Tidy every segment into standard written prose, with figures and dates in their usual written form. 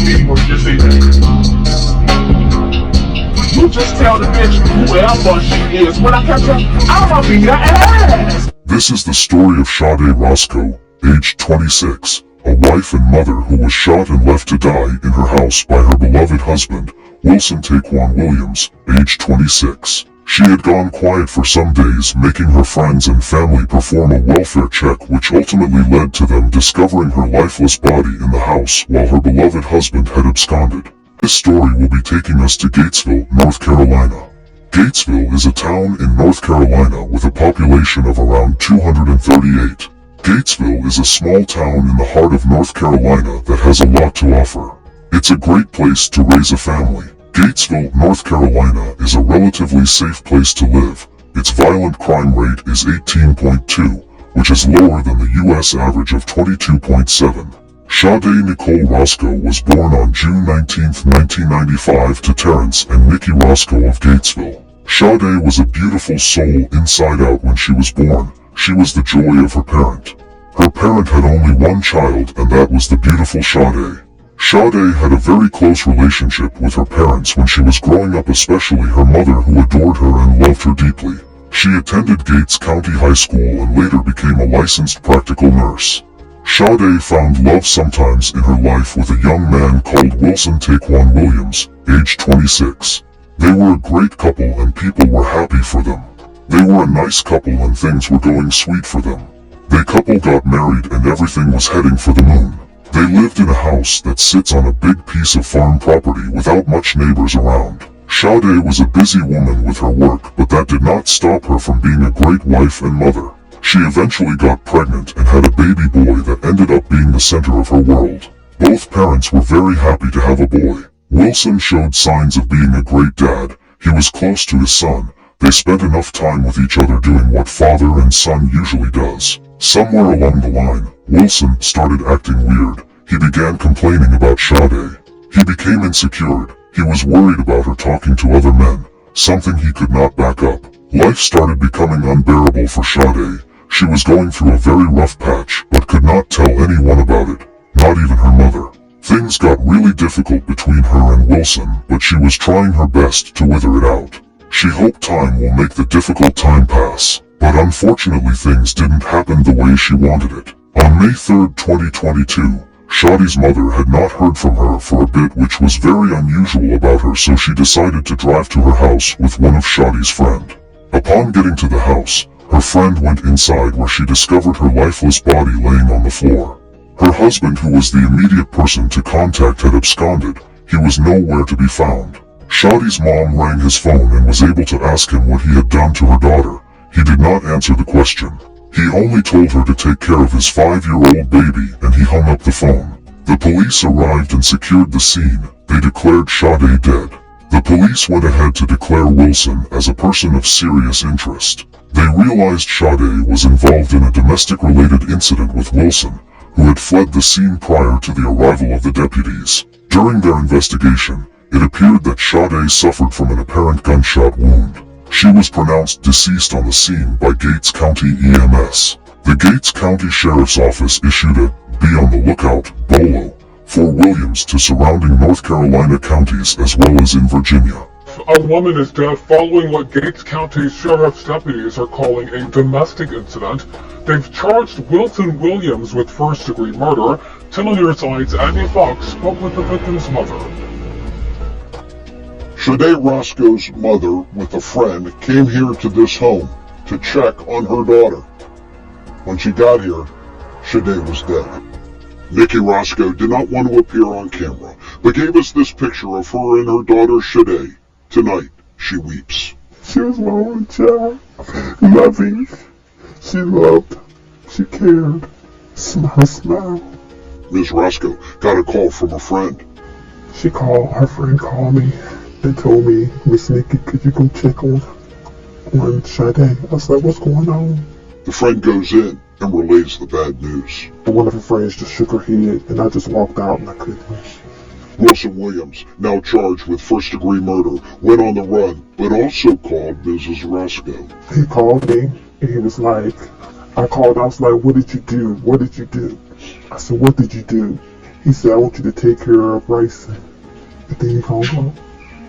me or just say that. You just tell the bitch whoever she is. When I catch her, I'ma beat her ass. This is the story of Sade Roscoe, aged 26, a wife and mother who was shot and left to die in her house by her beloved husband, Wilson Taquan Williams, aged 26. She had gone quiet for some days, making her friends and family perform a welfare check, which ultimately led to them discovering her lifeless body in the house while her beloved husband had absconded. This story will be taking us to Gatesville, North Carolina. Gatesville is a town in North Carolina with a population of around 238. Gatesville is a small town in the heart of North Carolina that has a lot to offer. It's a great place to raise a family. Gatesville, North Carolina is a relatively safe place to live. Its violent crime rate is 18.2, which is lower than the U.S. average of 22.7. Sade Nicole Roscoe was born on June 19, 1995 to Terrence and Nikki Roscoe of Gatesville. Sade was a beautiful soul inside out when she was born. She was the joy of her parent. Her parent had only one child, and that was the beautiful Sade. Sade had a very close relationship with her parents when she was growing up, especially her mother, who adored her and loved her deeply. She attended Gates County High School and later became a licensed practical nurse. Sade found love sometimes in her life with a young man called Wilson Taquan Williams, aged 26. They were a great couple and people were happy for them. They were a nice couple and things were going sweet for them. The couple got married and everything was heading for the moon. They lived in a house that sits on a big piece of farm property without much neighbors around. Sade was a busy woman with her work, but that did not stop her from being a great wife and mother. She eventually got pregnant and had a baby boy that ended up being the center of her world. Both parents were very happy to have a boy. Wilson showed signs of being a great dad. He was close to his son. They spent enough time with each other doing what father and son usually does. Somewhere along the line, Wilson started acting weird. He began complaining about Sade. He became insecure. He was worried about her talking to other men, something he could not back up. Life started becoming unbearable for Sade. She was going through a very rough patch, but could not tell anyone about it, not even her mother. Things got really difficult between her and Wilson, but she was trying her best to wither it out. She hoped time will make the difficult time pass, but unfortunately things didn't happen the way she wanted it. On May 3, 2022, Sade's mother had not heard from her for a bit, which was very unusual about her, so she decided to drive to her house with one of Sade's friend. Upon getting to the house, her friend went inside where she discovered her lifeless body laying on the floor. Her husband, who was the immediate person to contact, had absconded. He was nowhere to be found. Sade's mom rang his phone and was able to ask him what he had done to her daughter. He did not answer the question. He only told her to take care of his 5-year-old baby, and he hung up the phone. The police arrived and secured the scene. They declared Sade dead. The police went ahead to declare Wilson as a person of serious interest. They realized Sade was involved in a domestic-related incident with Wilson, who had fled the scene prior to the arrival of the deputies. During their investigation, it appeared that Sade suffered from an apparent gunshot wound. She was pronounced deceased on the scene by Gates County EMS. The Gates County Sheriff's Office issued a "Be on the lookout" BOLO for Williams to surrounding North Carolina counties as well as in Virginia. A woman is dead following what Gates County Sheriff's deputies are calling a domestic incident. They've charged Wilson Williams with first-degree murder. 10 on your side's Andy Fox spoke with the victim's mother. Sade Roscoe's mother, with a friend, came here to this home to check on her daughter. When she got here, Sade was dead. Nikki Roscoe did not want to appear on camera, but gave us this picture of her and her daughter Sade. Tonight, she weeps. She was my only child. Loving. She loved. She cared. Smile, smile. Ms. Roscoe got a call from a friend. Her friend called me. They told me, "Miss Nikki, could you go check on Sade?" I was like, "What's going on?" The friend goes in and relays the bad news. One of her friends just shook her head, and I just walked out and I couldn't. Wilson Williams, now charged with first-degree murder, went on the run, but also called Mrs. Roscoe. He called me, and he was like, I was like, "What did you do? What did you do?" I said, "What did you do?" He said, I want you to take care of Bryson. I think he called him.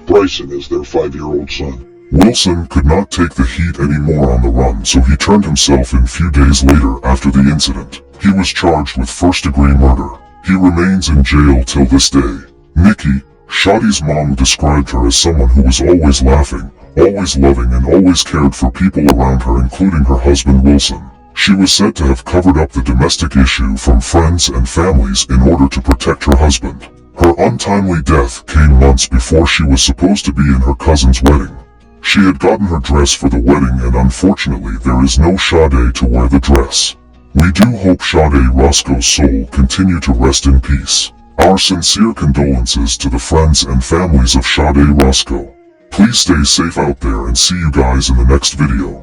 Bryson is their 5-year-old son. Wilson could not take the heat anymore on the run, so he turned himself in few days later after the incident. He was charged with first-degree murder. He remains in jail till this day. Nikki, Shadi's mom, described her as someone who was always laughing, always loving, and always cared for people around her, including her husband Wilson. She was said to have covered up the domestic issue from friends and families in order to protect her husband. Her untimely death came months before she was supposed to be in her cousin's wedding. She had gotten her dress for the wedding, and unfortunately there is no Sade to wear the dress. We do hope Sade Roscoe's soul continue to rest in peace. Our sincere condolences to the friends and families of Sade Roscoe. Please stay safe out there and see you guys in the next video.